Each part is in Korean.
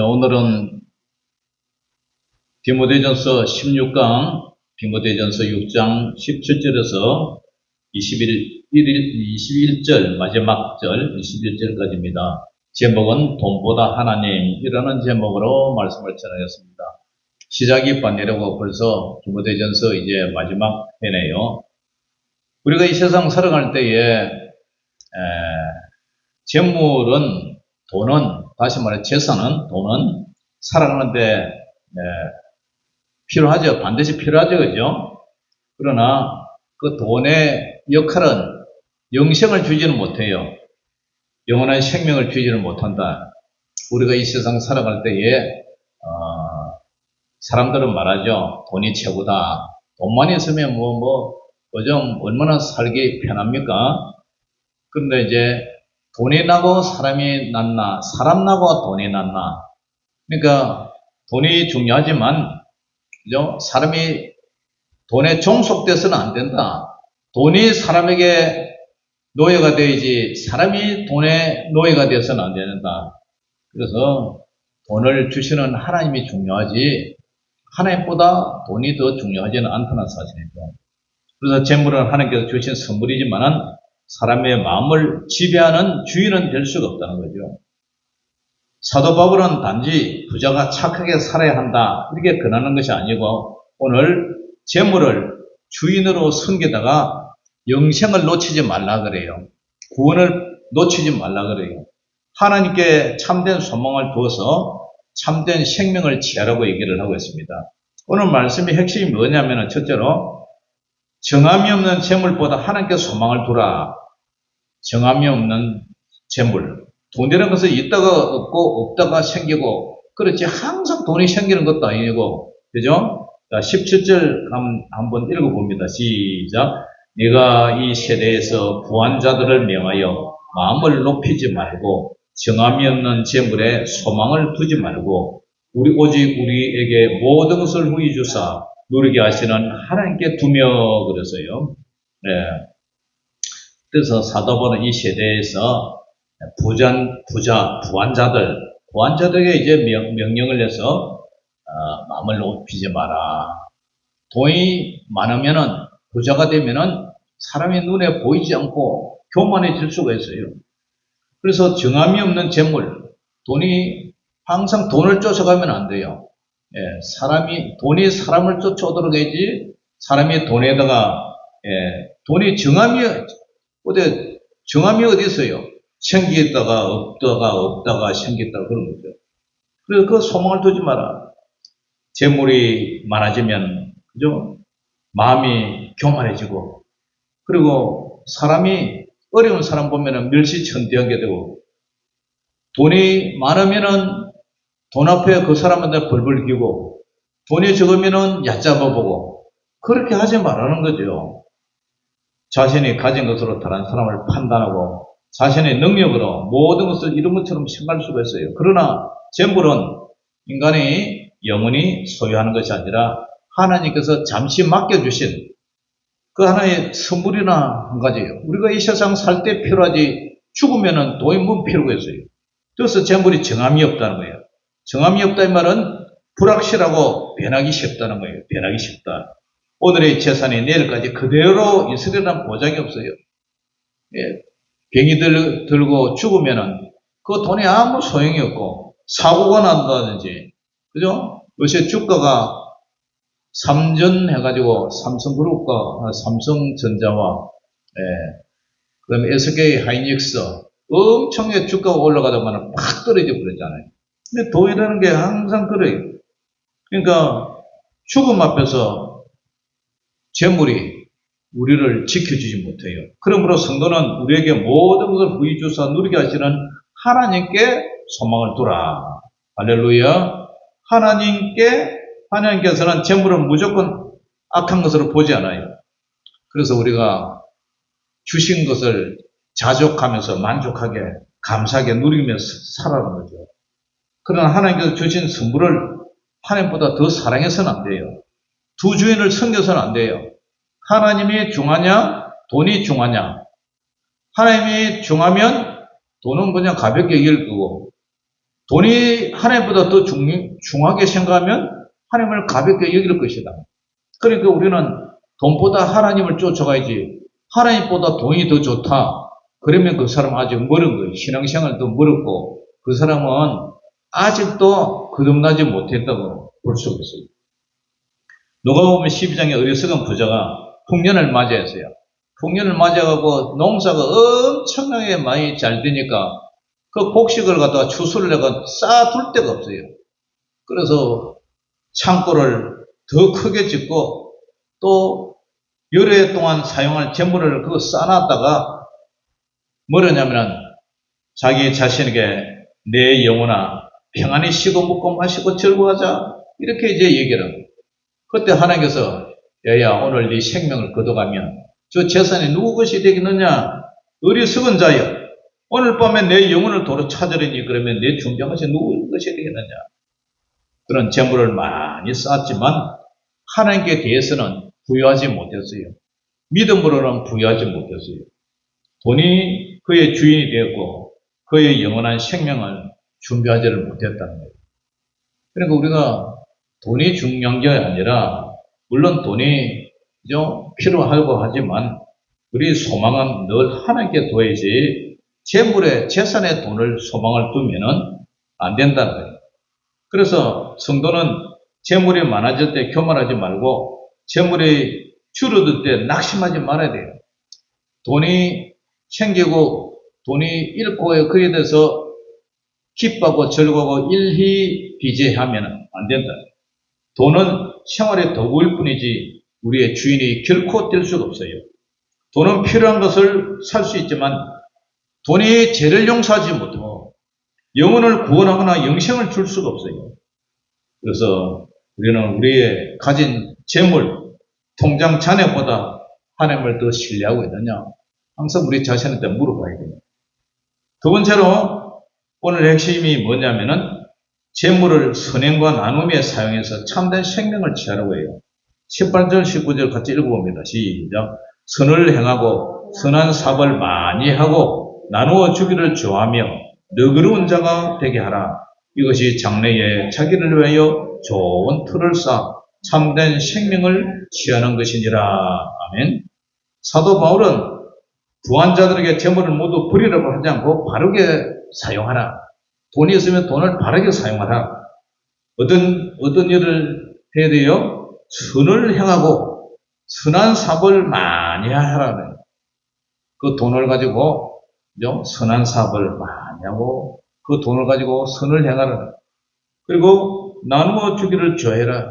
자, 오늘은 디모데전서 16강, 디모데전서 6장 17절에서 21절, 마지막 절, 21절까지입니다. 제목은 돈보다 하나님이라는 제목으로 말씀을 전하겠습니다. 시작이 반이라고 벌써 디모데전서 이제 마지막 회네요. 우리가 이 세상 살아갈 때에 재물은, 돈은, 다시 말해 재산은, 돈은 살아가는데 필요하죠. 반드시 필요하죠. 그죠? 그러나 그 돈의 역할은 영생을 주지는 못해요. 영원한 생명을 주지는 못한다. 우리가 이 세상 살아갈 때에 사람들은 말하죠. 돈이 최고다. 돈만 있으면 좀 얼마나 살기 편합니까? 그런데 이제 돈이 나고 사람이 낫나, 사람 나고 돈이 낫나. 그러니까 돈이 중요하지만, 그죠? 사람이 돈에 종속돼서는 안 된다. 돈이 사람에게 노예가 되어야지 사람이 돈의 노예가 되어서는 안 된다. 그래서 돈을 주시는 하나님이 중요하지 하나님보다 돈이 더 중요하지는 않다는 사실이죠. 그래서 재물은 하나님께서 주신 선물이지만은 사람의 마음을 지배하는 주인은 될 수가 없다는 거죠. 사도 바울은 단지 부자가 착하게 살아야 한다 이렇게 권하는 것이 아니고 오늘 재물을 주인으로 섬기다가 영생을 놓치지 말라 그래요. 구원을 놓치지 말라 그래요. 하나님께 참된 소망을 두어서 참된 생명을 취하라고 얘기를 하고 있습니다. 오늘 말씀의 핵심이 뭐냐면 첫째로 정함이 없는 재물보다 하나님께 소망을 두라. 정함이 없는 재물. 돈이라는 것은 있다가 없고 없다가 생기고 그렇지 항상 돈이 생기는 것도 아니고 그죠? 자, 17절 한번 읽어봅니다. 시작. 네가 이 세대에서 부한 자들을 명하여 마음을 높이지 말고 정함이 없는 재물에 소망을 두지 말고 오직 우리에게 모든 것을 후히 주사 누리게 하시는 하나님께 두며 그래서요. 네. 그래서 사도 바울은 이 세대에서 부한 자들에게 이제 명령을 해서 마음을 높이지 마라. 돈이 많으면은 부자가 되면은 사람의 눈에 보이지 않고 교만해질 수가 있어요. 그래서 정함이 없는 재물, 돈이 항상 돈을 쫓아가면 안 돼요. 돈이 사람을 쫓아오도록 해야지 사람이 돈에다가 돈이 정함이 어디 있어요? 생기다가 없다가 생겼다가 그런 거죠. 그래서 그 소망을 두지 마라. 재물이 많아지면, 그죠? 마음이 교만해지고, 그리고 사람이, 어려운 사람 보면은 멸시천대하게 되고, 돈이 많으면은 돈 앞에 그 사람한테 벌벌 끼고, 돈이 적으면은 얕잡아 보고, 그렇게 하지 말라는 거죠. 자신이 가진 것으로 다른 사람을 판단하고, 자신의 능력으로 모든 것을 이룬 것처럼 생각할 수가 있어요. 그러나 재물은 인간이 영원히 소유하는 것이 아니라 하나님께서 잠시 맡겨주신 그 하나의 선물이나 한 가지예요. 우리가 이 세상 살 때 필요하지 죽으면은 돈이 뭐 필요가 있어요. 그래서 재물이 정함이 없다는 거예요. 정함이 없다 이 말은 불확실하고 변하기 쉽다는 거예요. 변하기 쉽다. 오늘의 재산이 내일까지 그대로 있으리라는 보장이 없어요. 병이 들고 죽으면은 그 돈이 아무 소용이 없고 사고가 난다든지 그죠? 요새 주가가 삼전해가지고 삼성그룹과 삼성전자와 그다음에 SK 하이닉스 엄청나게 주가가 올라가다가는 팍 떨어져 버렸잖아요. 근데 돈이라는 게 항상 그래요. 그러니까 죽음 앞에서 재물이 우리를 지켜주지 못해요. 그러므로 성도는 우리에게 모든 것을 후히 주사 누리게 하시는 하나님께 소망을 두라. 할렐루야. 하나님께서는 재물은 무조건 악한 것으로 보지 않아요. 그래서 우리가 주신 것을 자족하면서 만족하게 감사하게 누리면서 살아가는 거죠. 그러나 하나님께서 주신 선물을 하나님보다 더 사랑해서는 안 돼요. 두 주인을 섬겨서는 안 돼요. 하나님이 중하냐 돈이 중하냐. 하나님이 중하면 돈은 그냥 가볍게 여길 거고 돈이 하나님보다 더 중하게 생각하면 하나님을 가볍게 여길 것이다. 그러니까 우리는 돈보다 하나님을 쫓아가야지. 하나님보다 돈이 더 좋다. 그러면 그 사람 아직 멀은 거예요. 신앙생활도 멀었고 그 사람은 아직도 거듭나지 못했다고 볼 수 있어요. 누가 보면 12장에 어리석은 부자가 풍년을 맞이했어요. 풍년을 맞이하고 농사가 엄청나게 많이 잘 되니까 그 곡식을 갖다가 추수를 해가 쌓아둘 데가 없어요. 그래서 창고를 더 크게 짓고 또 여러 해 동안 사용할 재물을 그거 쌓아놨다가 뭐라냐면 자기 자신에게 내 영혼아 평안히 쉬고 먹고 마시고 즐거워하자 이렇게 이제 얘기를 합니다. 그때 하나님께서 야야 오늘 네 생명을 거둬가면 저 재산이 누구 것이 되겠느냐 어리석은 자여 오늘 밤에 내 영혼을 도로 찾으려니 그러면 내 중병 것이 누구 것이 되겠느냐. 그런 재물을 많이 쌓았지만 하나님께 대해서는 부여하지 못했어요. 믿음으로는 부여하지 못했어요. 돈이 그의 주인이 되었고 그의 영원한 생명을 준비하지를 못했다는 거예요. 그러니까 우리가 돈이 중요한 게 아니라 물론 돈이 필요하고 하지만 우리 소망은 늘 하나님께 둬야지 재물에 재산에 돈을 소망을 두면은 안 된다는 거예요. 그래서 성도는 재물이 많아질 때 교만하지 말고 재물이 줄어들 때 낙심하지 말아야 돼요. 돈이 생기고 돈이 잃고 그에 대해서 기뻐하고 즐거워하고 일희비재하면 안 된다. 돈은 생활의 도구일 뿐이지 우리의 주인이 결코 될 수가 없어요. 돈은 필요한 것을 살 수 있지만 돈이 죄를 용서하지 못하고 영혼을 구원하거나 영생을 줄 수가 없어요. 그래서 우리는 우리의 가진 재물, 통장 잔액보다 하나님을 더 신뢰하고 있느냐? 항상 우리 자신한테 물어봐야 돼요. 두 번째로 오늘 핵심이 뭐냐면은 재물을 선행과 나눔에 사용해서 참된 생명을 취하라고 해요. 18절, 19절 같이 읽어봅니다. 시작. 선을 행하고 선한 사업을 많이 하고 나누어 주기를 좋아하며 너그러운 자가 되게 하라. 이것이 장래에 자기를 위하여 좋은 틀을 쌓아 참된 생명을 취하는 것이니라. 아멘. 사도 바울은 부한 자들에게 재물을 모두 버리라고 하지 않고 바르게 사용하라. 돈이 있으면 돈을 바르게 사용하라. 어떤 일을 해야 돼요? 선을 행하고 선한 사업을 많이 하라는 그 돈을 가지고 선한 사업을 많이 하고 그 돈을 가지고 선을 행하라. 그리고 나누어 주기를 좋아해라.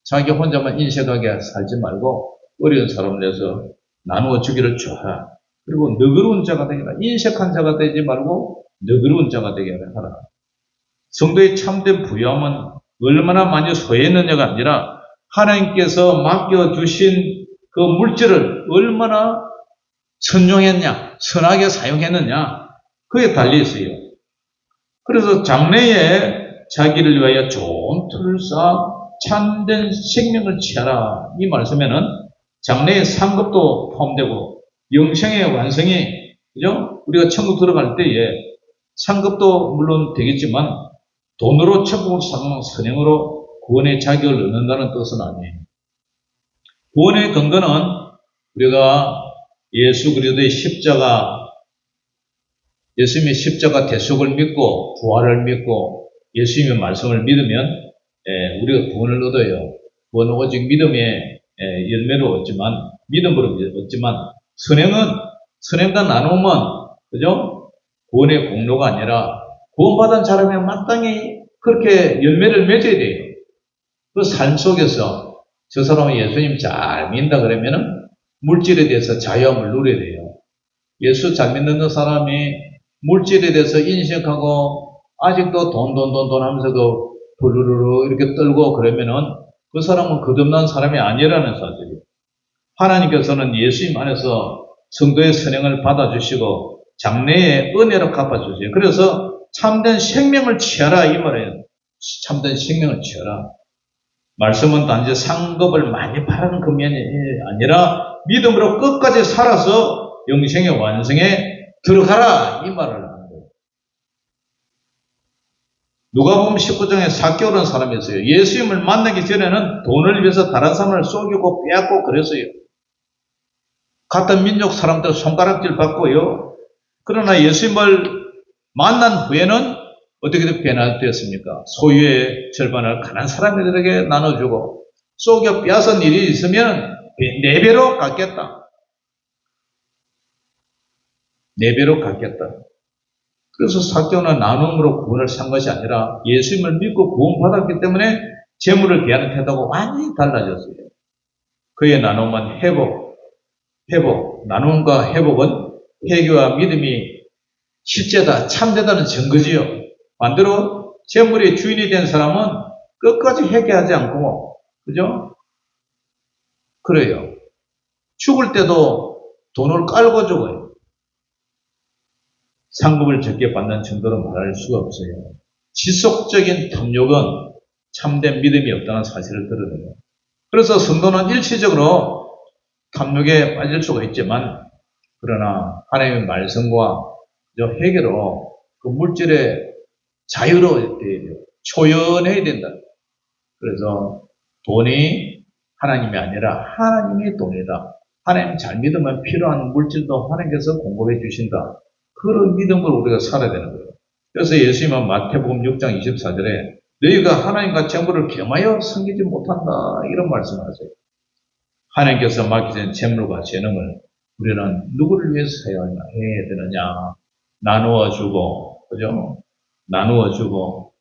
자기 혼자만 인색하게 살지 말고 어려운 사람을 위해서 나누어 주기를 좋아하라. 그리고 너그러운 자가 되기라. 인색한 자가 되지 말고 너그러운 자가 되게 하라. 성도의 참된 부유함은 얼마나 많이 소유했느냐가 아니라 하나님께서 맡겨주신 그 물질을 얼마나 선용했냐, 선하게 사용했느냐, 그에 달려있어요. 그래서 장래에 자기를 위하여 좋은 틀을 쌓아 참된 생명을 취하라. 이 말씀에는 장래의 상급도 포함되고 영생의 완성이, 그죠? 우리가 천국 들어갈 때에 상급도 물론 되겠지만 돈으로 천국을 사는 선행으로 구원의 자격을 얻는다는 뜻은 아니에요. 구원의 근거는 우리가 예수 그리스도의 십자가, 예수님의 십자가 대속을 믿고 부활을 믿고 예수님의 말씀을 믿으면 우리가 구원을 얻어요. 구원은 오직 믿음의 열매로 얻지만, 믿음으로 얻지만, 선행과 나눔은, 그죠? 구원의 공로가 아니라 구원받은 사람이 마땅히 그렇게 열매를 맺어야 돼요. 그 삶 속에서 저 사람은 예수님 잘 믿는다 그러면은 물질에 대해서 자유함을 누려야 돼요. 예수 잘 믿는 사람이 물질에 대해서 인식하고 아직도 돈 하면서 그 부르르르 이렇게 떨고 그러면은 그 사람은 거듭난 사람이 아니라는 사실이에요. 하나님께서는 예수님 안에서 성도의 선행을 받아주시고 장래에 은혜로 갚아주세요. 그래서 참된 생명을 취하라 이 말이에요. 참된 생명을 취하라. 말씀은 단지 상급을 많이 바라는 그 면이 아니라 믿음으로 끝까지 살아서 영생의 완성에 들어가라 이 말을 하는 거예요. 누가복음 19장에 삭개오라는 사람이 있어요. 예수님을 만나기 전에는 돈을 위해서 다른 사람을 속이고 빼앗고 그랬어요. 같은 민족 사람들 손가락질 받고요. 그러나 예수님을 만난 후에는 어떻게 변화되었습니까? 소유의 절반을 가난한 사람들에게 나눠주고 속여 빼앗은 일이 있으면 4배로 갚겠다. 4배로 갚겠다. 그래서 삭개오는 나눔으로 구원을 산 것이 아니라 예수님을 믿고 구원받았기 때문에 재물을 대하는 태도가 완전히 달라졌어요. 그의 나눔은 나눔과 회복은 회개와 믿음이 실제다, 참되다는 증거지요. 반대로 재물의 주인이 된 사람은 끝까지 회개하지 않고, 그죠? 그래요. 죽을 때도 돈을 깔고 죽어요. 상급을 적게 받는 정도로 말할 수가 없어요. 지속적인 탐욕은 참된 믿음이 없다는 사실을 드러내요. 그래서 성도는 일시적으로 탐욕에 빠질 수가 있지만, 그러나 하나님의 말씀과 회개로 그 물질에 자유로워야 돼요. 초연해야 된다. 그래서 돈이 하나님이 아니라 하나님이 돈이다. 하나님 잘 믿으면 필요한 물질도 하나님께서 공급해 주신다. 그런 믿음으로 우리가 살아야 되는 거예요. 그래서 예수님은 마태복음 6장 24절에 너희가 하나님과 재물을 겸하여 섬기지 못한다. 이런 말씀을 하세요. 하나님께서 맡기신 재물과 재능을 우리는 누구를 위해서 해야 되느냐. 나누어 주고, 그죠? 나누어 주고,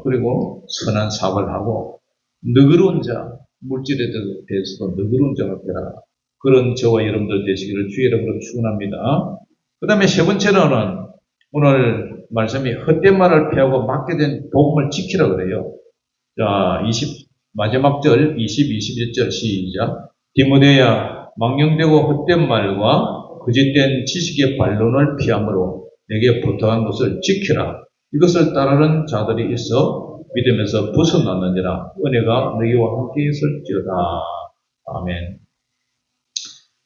그리고 선한 사업을 하고, 너그러운 자, 물질에 대해서도 너그러운 자가 되라. 그런 저와 여러분들 되시기를 주의 이름으로 축원합니다. 그 다음에 세 번째로는 오늘 말씀이 헛된 말을 피하고 맡게 된 복음을 지키라 그래요. 자, 마지막 절 21절 시작. 디모데야, 망령되고 헛된 말과 거짓된 지식의 반론을 피함으로 내게 부탁한 것을 지키라. 이것을 따르는 자들이 있어 믿음에서 벗어났느니라. 은혜가 너희와 함께 있을지어다. 아멘.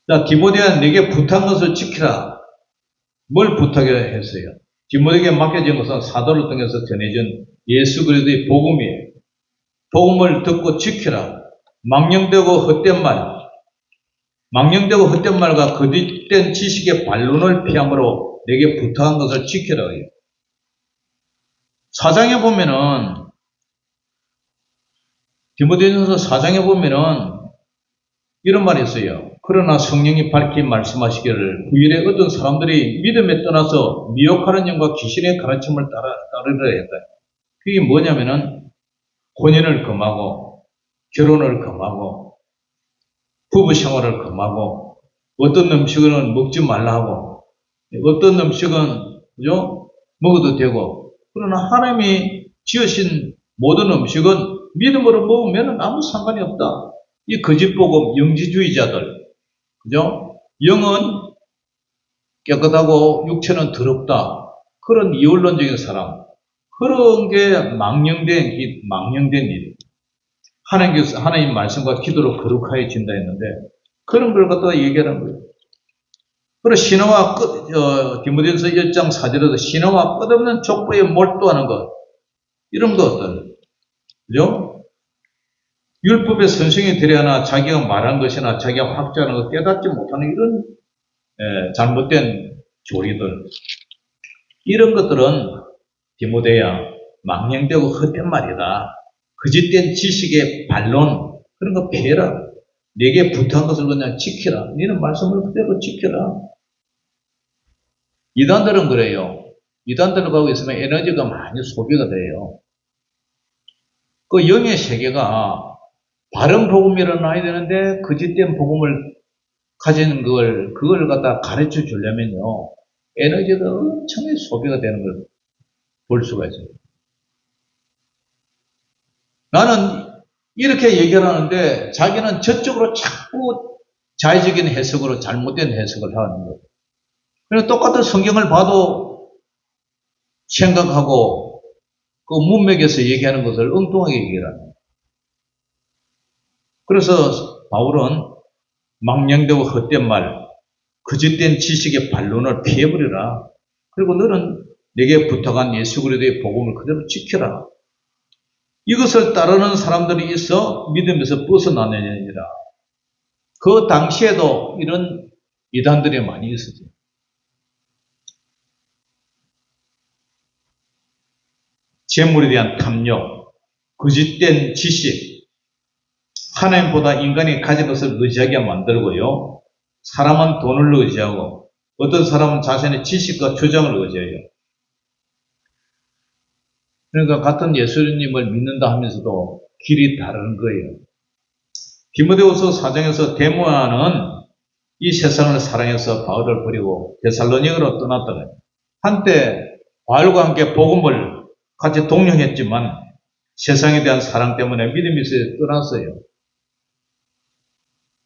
자, 디모데야, 내게 부탁한 것을 지키라. 뭘 부탁해 했어요? 디모데에게 맡겨진 것은 사도를 통해서 전해진 예수 그리스도의 복음이에요. 복음을 듣고 지키라. 망령되고 헛된 말과 거짓된 지식의 반론을 피함으로 내게 부탁한 것을 지키라. 사장에 보면은, 디모데전서 4장에 보면은 이런 말이 있어요. 그러나 성령이 밝히 말씀하시기를 후일에 어떤 사람들이 믿음에 떠나서 미혹하는 영과 귀신의 가르침을 따르려 했다. 그게 뭐냐면은 혼인을 금하고 결혼을 금하고 부부 생활을 금하고 어떤 음식은 먹지 말라 하고 어떤 음식은 그죠? 먹어도 되고 그러나 하나님이 지으신 모든 음식은 믿음으로 먹으면 아무 상관이 없다. 이 거짓복음 영지주의자들 그죠? 영은 깨끗하고 육체는 더럽다. 그런 이원론적인 사람 그런 게 망령된 일이에요. 하나님 말씀과 기도로 거룩해진다 했는데, 그런 걸 갖다가 얘기하는 거예요. 그리고 신화와 디모데전서 1장 4절에도 신화와 끝없는 족보에 몰두하는 것, 이런 것들, 그죠? 율법의 선생이 되려나 자기가 말한 것이나 자기가 확증하는 것 깨닫지 못하는 이런 잘못된 교리들, 이런 것들은 디모데야 망령되고 헛된 말이다. 거짓된 지식의 반론 그런 거 피해라. 내게 부탁한 것을 그냥 지키라. 너는 말씀을 그대로 지켜라. 이단들은 그래요. 이단들을 가고 있으면 에너지가 많이 소비가 돼요. 그 영의 세계가 바른 복음이 일어나야 되는데 거짓된 복음을 가지는 그걸 갖다 가르쳐 주려면요. 에너지가 엄청나게 소비가 되는 걸 볼 수가 있어요. 나는 이렇게 얘기를 하는데 자기는 저쪽으로 자꾸 자의적인 해석으로 잘못된 해석을 하는 거예요. 그래서 똑같은 성경을 봐도 생각하고 그 문맥에서 얘기하는 것을 엉뚱하게 얘기를 하는 거예요. 그래서 바울은 망령되고 헛된 말, 거짓된 지식의 반론을 피해버리라. 그리고 너는 내게 부탁한 예수 그리스도의 복음을 그대로 지켜라. 이것을 따르는 사람들이 있어 믿음에서 벗어나느니라. 그 당시에도 이런 이단들이 많이 있었죠. 재물에 대한 탐욕, 거짓된 지식, 하나님보다 인간이 가진 것을 의지하게 만들고요. 사람은 돈을 의지하고 어떤 사람은 자신의 지식과 주장을 의지해요. 그러니까 같은 예수님을 믿는다 하면서도 길이 다른 거예요. 디모데후서 4장에서 데모아는 이 세상을 사랑해서 바울을 버리고 데살로니가로 떠났다고요. 한때 바울과 함께 복음을 같이 동행했지만 세상에 대한 사랑 때문에 믿음이 있어 떠났어요.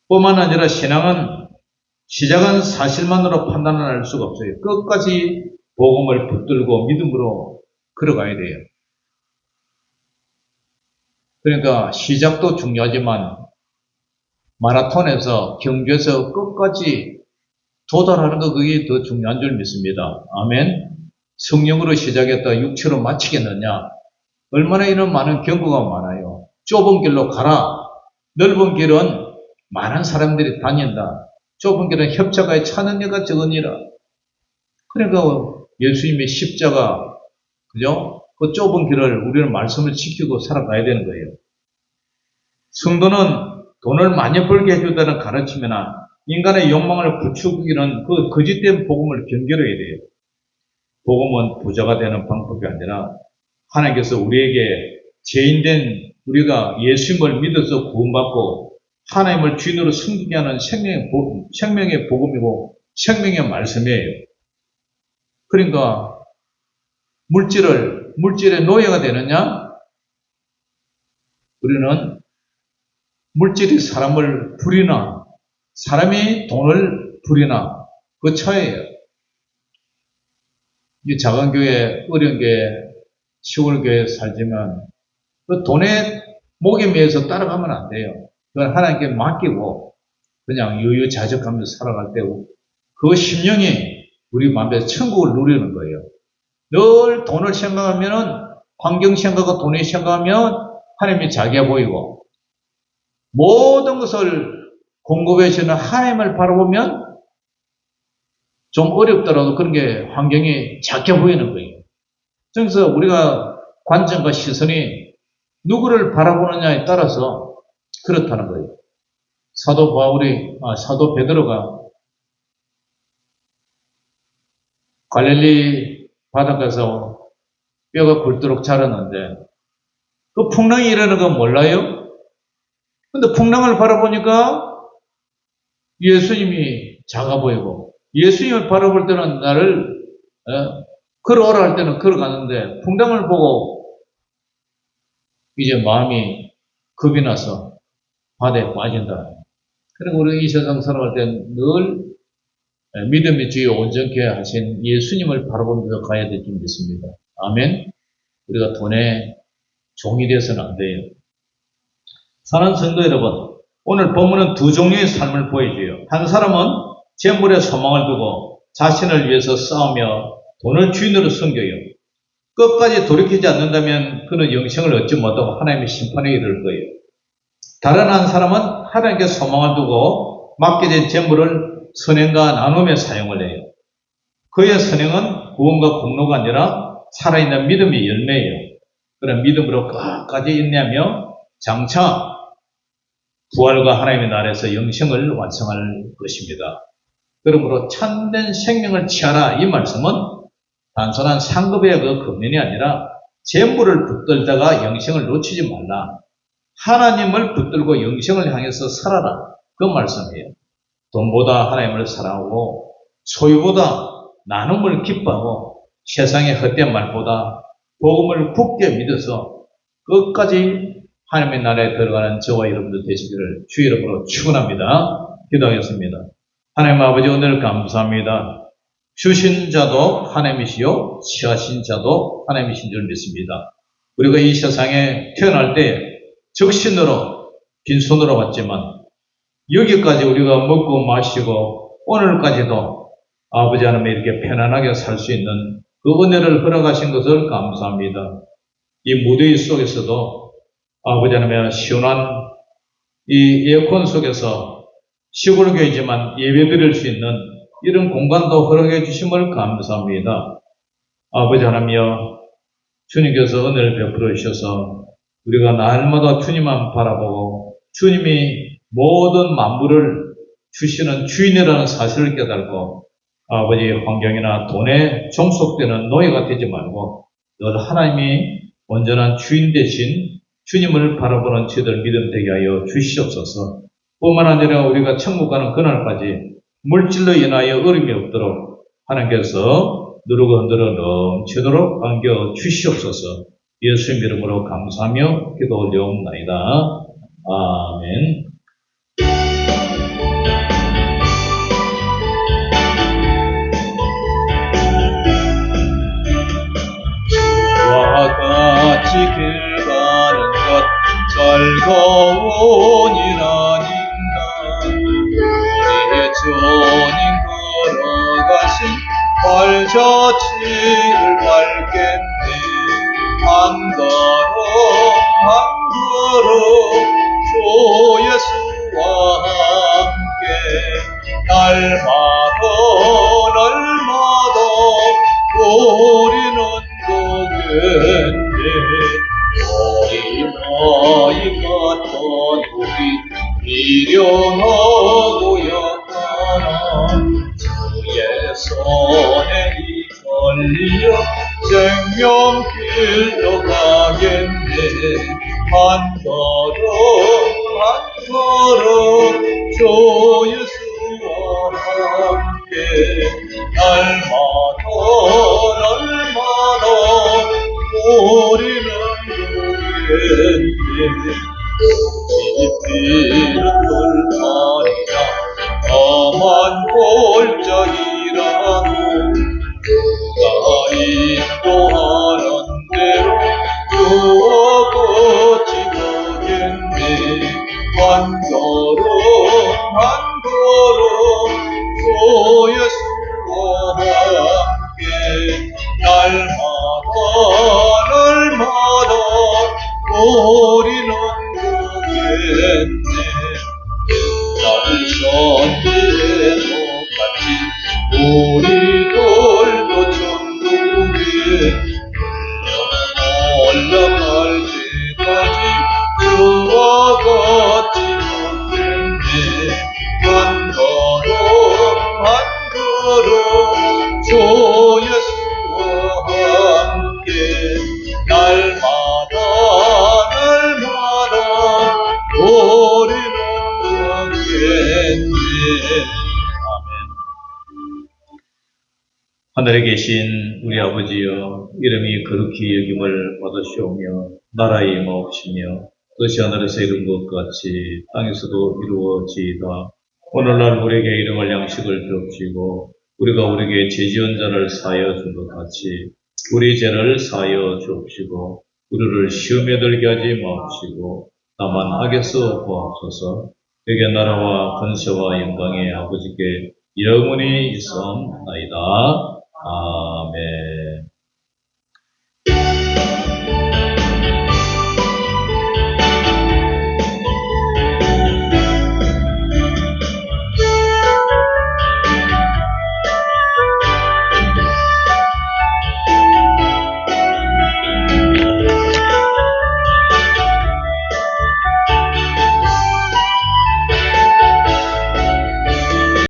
뿐만 아니라 신앙은 시작은 사실만으로 판단을 할 수가 없어요. 끝까지 복음을 붙들고 믿음으로 걸어가야 돼요. 그러니까 시작도 중요하지만 마라톤에서 경주에서 끝까지 도달하는 거 그게 더 중요한 줄 믿습니다. 아멘. 성령으로 시작했다 육체로 마치겠느냐. 얼마나 이런 많은 경고가 많아요. 좁은 길로 가라. 넓은 길은 많은 사람들이 다닌다. 좁은 길은 협착하여 차는 이가 적으니라. 그러니까 예수님의 십자가, 그죠? 그 좁은 길을 우리는 말씀을 지키고 살아가야 되는 거예요. 성도는 돈을 많이 벌게 해주다는 가르침이나 인간의 욕망을 부추기는 그 거짓된 복음을 경계해야 돼요. 복음은 부자가 되는 방법이 아니라 하나님께서 우리에게 죄인된 우리가 예수님을 믿어서 구원받고 하나님을 주인으로 섬기게 하는 생명의 복음이고 생명의 말씀이에요. 그러니까 물질의 노예가 되느냐? 우리는 물질이 사람을 부리나 사람이 돈을 부리나 그 차이예요. 이 작은 교회, 어려운 교회, 시골 교회에 살지만 그 돈의 목에 매여서 따라가면 안 돼요. 그건 하나님께 맡기고 그냥 유유자적하면서 살아갈 때고 그 심령이 우리 마음에서 천국을 누리는 거예요. 늘 돈을 생각하면은 환경 생각과 돈이 생각하면 하나님이 작아 보이고 모든 것을 공급해주는 하나님을 바라보면 좀 어렵더라도 그런 게 환경이 작게 보이는 거예요. 그래서 우리가 관점과 시선이 누구를 바라보느냐에 따라서 그렇다는 거예요. 사도 베드로가 갈릴리 바닷가에서 뼈가 굵도록 자랐는데 그 풍랑이 일어나는 건 몰라요? 근데 풍랑을 바라보니까 예수님이 작아 보이고 예수님을 바라볼 때는 나를 걸어오라 할 때는 걸어가는데 풍랑을 보고 이제 마음이 겁이 나서 바다에 빠진다. 그리고 우리 이 세상 살아갈 때는 늘 믿음의 주에 온전케 하신 예수님을 바라보면서 가야 될 줄 믿습니다. 아멘. 우리가 돈의 종이 되어서는 안 돼요. 사랑하는 성도 여러분, 오늘 본문은 두 종류의 삶을 보여줘요. 한 사람은 재물에 소망을 두고 자신을 위해서 싸우며 돈을 주인으로 섬겨요. 끝까지 돌이키지 않는다면 그는 영생을 얻지 못하고 하나님의 심판에 이를 거예요. 다른 한 사람은 하나님께 소망을 두고 맡겨진 재물을 선행과 나눔에 사용을 해요. 그의 선행은 구원과 공로가 아니라 살아있는 믿음의 열매예요. 그런 믿음으로 끝까지 인내하며 장차 부활과 하나님의 나라에서 영생을 완성할 것입니다. 그러므로 참된 생명을 취하라 이 말씀은 단순한 상급의 그 금년이 아니라 재물을 붙들다가 영생을 놓치지 말라. 하나님을 붙들고 영생을 향해서 살아라. 그 말씀이에요. 돈보다 하나님을 사랑하고 소유보다 나눔을 기뻐하고 세상의 헛된 말보다 복음을 굳게 믿어서 끝까지 하나님의 나라에 들어가는 저와 여러분들 되시기를 주의 이름으로 축원합니다. 기도하겠습니다. 하나님 아버지 오늘 감사합니다. 주신 자도 하나님이시요 취하신 자도 하나님이신 줄 믿습니다. 우리가 이 세상에 태어날 때 적신으로 빈손으로 왔지만 여기까지 우리가 먹고 마시고 오늘까지도 아버지 하나님 이렇게 편안하게 살 수 있는 그 은혜를 허락하신 것을 감사합니다. 이 무더위 속에서도 아버지 하나님 시원한 이 에어컨 속에서 시골교회지만 예배 드릴 수 있는 이런 공간도 허락해 주심을 감사합니다. 아버지 하나님이여, 주님께서 은혜를 베풀어 주셔서 우리가 날마다 주님만 바라보고 주님이 모든 만물을 주시는 주인이라는 사실을 깨달고 아버지 환경이나 돈에 종속되는 노예가 되지 말고 늘 하나님이 온전한 주인 되신 주님을 바라보는 저희들 믿음 되게 하여 주시옵소서. 뿐만 아니라 우리가 천국 가는 그날까지 물질로 인하여 어려움이 없도록 하나님께서 누르고 흔들어 넘치도록 안겨 주시옵소서. 예수님 이름으로 감사하며 기도 올려옵나이다. 아멘. 주와 같이 길 가는 것 즐거운 일 아닌가. 우리 주님 걸어가신 발자취를 밟겠네. 한 걸음 한 걸음 주 예수와 함께 날마다 우리는 보겠네. 어린 아이 같던 우리 미련하고 약하나 주의 손에 이끌려 생명길로 가겠네. 한 걸음 한 걸음 주 예수와 함께 날마다 우리는 보겠네. 깊이는 돌판이라 험한 골짜기라도 누가 인도하는 대로 주와 같이 가겠네. 한 걸음 한 걸음 주 예수와 함께 날마다 우리는 보겠네. 날선 뒤에도 같이 우리들도 천국에 올라갈 때까지 주와 같이 걷겠네. 한 걸음 한 걸음 주 예수와 함께 날마다 우리는 보겠네. 아멘. 하늘에 계신 우리 아버지여, 이름이 거룩히 여김을 받으시오며 나라의 임하옵시며 뜻이 하늘에서 이룬 것 같이 땅에서도 이루어지이다. 오늘날 우리에게 일용할 양식을 주옵시고 우리가 우리에게 죄지은 자를 사하여 준 것 같이 우리 죄를 사하여 주옵시고 우리를 시험에 들게 하지 마옵시고 다만 악에서 구하옵소서. 여기 나라와 권세와 영광의 아버지께 영원히 있사옵나이다. 아멘.